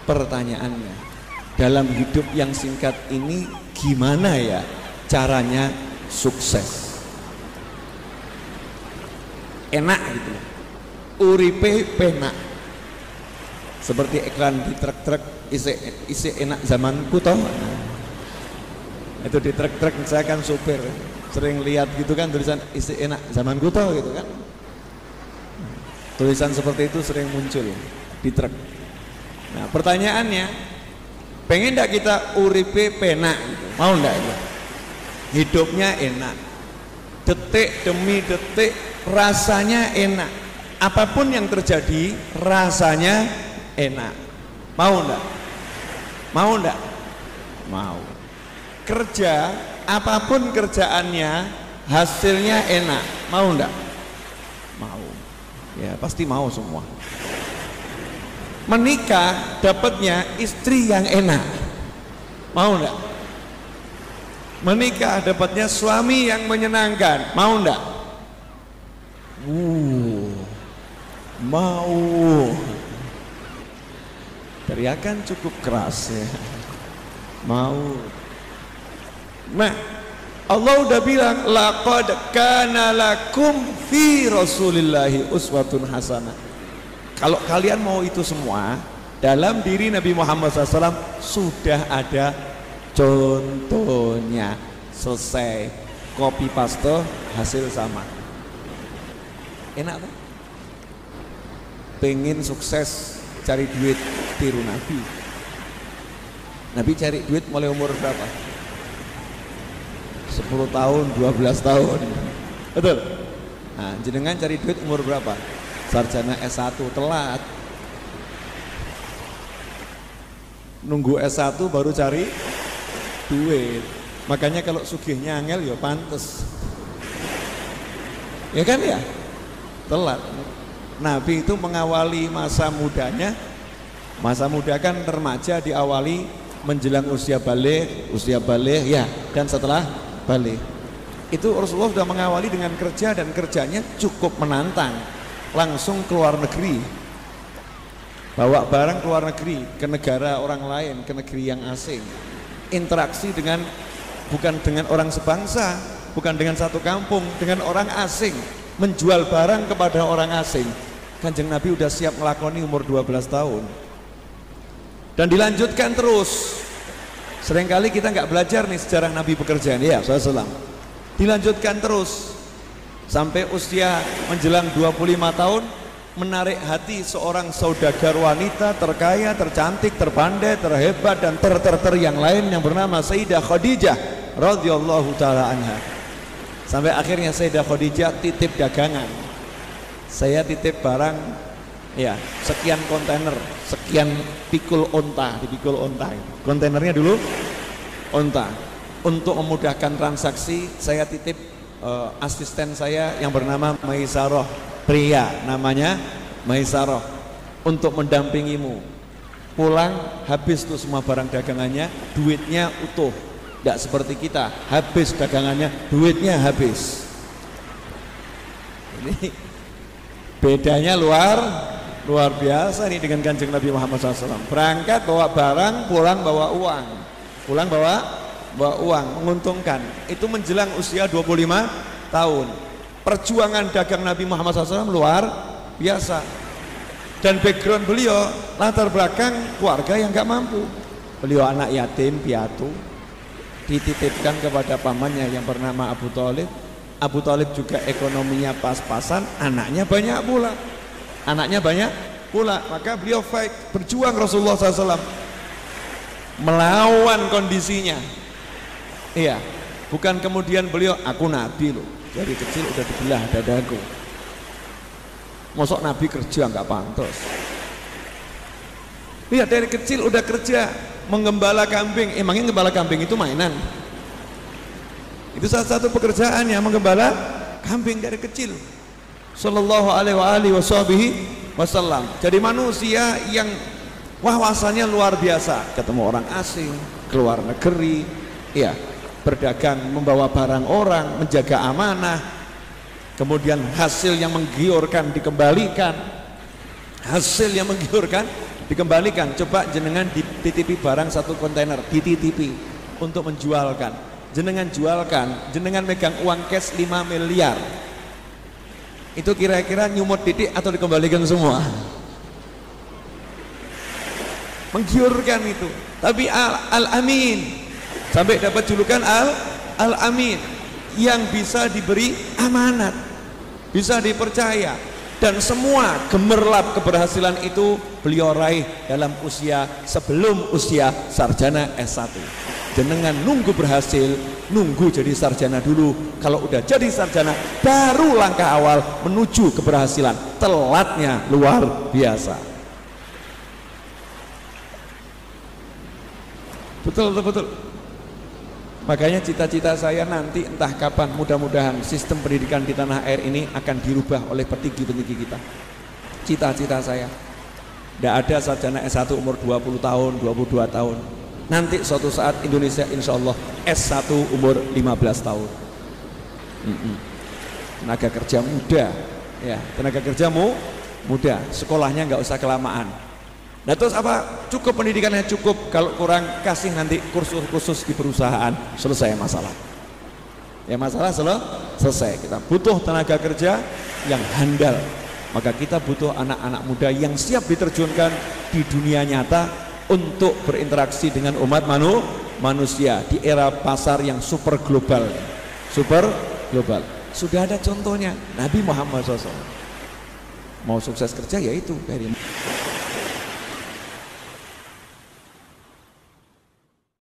pertanyaannya, dalam hidup yang singkat ini gimana ya caranya sukses? Enak gitu, uripe penak, seperti iklan di truk-truk, isi enak zamanku toh. Itu di truk-truk, saya kan supir, sering lihat gitu kan tulisan isi enak zamanku toh gitu kan. Tulisan seperti itu sering muncul di truk. Nah pertanyaannya, pengen enggak kita uripe penak gitu? Mau enggak itu? Hidupnya enak, detik demi detik rasanya enak, apapun yang terjadi rasanya enak. Mau enggak? Mau enggak? Mau. Kerja, apapun kerjaannya hasilnya enak. Mau enggak? Mau. Ya pasti mau semua. Menikah dapatnya istri yang enak. Mau enggak? Menikah dapatnya suami yang menyenangkan. Mau enggak? Mau. Teriakan cukup keras ya. Mau. Nah, Allah udah bilang laqad kana lakum fi rasulillahi uswatun hasanah. Kalau kalian mau itu semua, dalam diri Nabi Muhammad SAW sudah ada contohnya. Selesai, copy paste, hasil sama. Enak tuh? Pengen sukses, cari duit, tiru Nabi. Nabi cari duit mulai umur berapa? 10 tahun, 12 tahun. Betul? Nah, jenengan cari duit umur berapa? Sarjana S1, telat. Nunggu S1 baru cari duit. Makanya kalau sugihnya angel ya pantes. Ya kan ya? Telat. Nabi itu mengawali masa mudanya. Masa muda kan remaja diawali menjelang usia balik ya, dan setelah balik. Itu Rasulullah sudah mengawali dengan kerja, dan kerjanya cukup menantang. Langsung ke luar negeri, bawa barang ke luar negeri, ke negara orang lain, ke negeri yang asing. Interaksi dengan, bukan dengan orang sebangsa, bukan dengan satu kampung, dengan orang asing. Menjual barang kepada orang asing. Kanjeng Nabi udah siap melakoni umur 12 tahun. Dan dilanjutkan terus. Seringkali kita nggak belajar nih sejarah Nabi bekerja nih ya, SAW. Dilanjutkan terus sampai usia menjelang 25 tahun, menarik hati seorang saudagar wanita terkaya, tercantik, terpandai, terhebat, dan ter yang lain yang bernama Sayyidah Khadijah radhiyallahu taala anha. Sampai akhirnya Sayyidah Khadijah titip dagangan. Saya titip barang ya, sekian kontainer, sekian pikul onta, dipikul onta. Kontainernya dulu onta. Untuk memudahkan transaksi, saya titip asisten saya yang bernama Maisaroh, pria namanya Maisaroh, untuk mendampingimu. Pulang habis tuh semua barang dagangannya, duitnya utuh. Tidak seperti kita, habis dagangannya, duitnya habis. Ini bedanya luar biasa nih dengan Kanjeng Nabi Muhammad SAW. Berangkat bawa barang, pulang bawa uang. Pulang bawa uang, menguntungkan. Itu menjelang usia 25 tahun. Perjuangan dagang Nabi Muhammad SAW luar biasa. Dan background beliau, latar belakang keluarga yang gak mampu. Beliau anak yatim piatu, dititipkan kepada pamannya yang bernama Abu Thalib. Abu Thalib juga ekonominya pas-pasan, anaknya banyak pula. Maka beliau fight, berjuang Rasulullah SAW melawan kondisinya. Iya, bukan kemudian beliau, aku Nabi loh, dari kecil udah dibelah dadaku. Mosok Nabi kerja nggak pantas. Iya, dari kecil udah kerja, menggembala kambing. Emangnya gembala kambing itu mainan? Itu salah satu pekerjaannya, menggembala kambing dari kecil. Sallallahu alaihi wasallam. Jadi manusia yang wawasannya luar biasa. Ketemu orang asing, keluar negeri, ya, berdagang, membawa barang orang, menjaga amanah. Kemudian hasil yang menggiurkan dikembalikan. Hasil yang menggiurkan dikembalikan. Coba jenengan dititipi barang satu kontainer, dititipi untuk menjualkan, jenengan jualkan, jenengan megang uang cash 5 miliar, itu kira-kira nyumut titik atau dikembalikan semua? Menggiurkan itu. Tapi Al-Amin, sampai dapat julukan Al-Amin, yang bisa diberi amanat, bisa dipercaya, dan semua gemerlap keberhasilan itu beliau raih dalam usia sebelum usia sarjana S1. Jenengan nunggu berhasil, nunggu jadi sarjana dulu. Kalau udah jadi sarjana, baru langkah awal menuju keberhasilan. Telatnya luar biasa. Betul. Makanya cita-cita saya nanti entah kapan, mudah-mudahan sistem pendidikan di tanah air ini akan dirubah oleh petinggi-petinggi kita. Cita-cita saya, tidak ada sarjana S1 umur 20 tahun, 22 tahun. Nanti suatu saat Indonesia insya Allah S1 umur 15 tahun. Tenaga kerja muda, ya, tenaga kerjamu muda, sekolahnya nggak usah kelamaan. Nah terus apa? Cukup pendidikannya cukup, kalau kurang kasih nanti kursus khusus di perusahaan, selesai masalah. Ya masalah selesai. Kita butuh tenaga kerja yang handal, maka kita butuh anak-anak muda yang siap diterjunkan di dunia nyata untuk berinteraksi dengan umat manusia di era pasar yang super global. Sudah ada contohnya, Nabi Muhammad SAW. Mau sukses kerja yaitu dari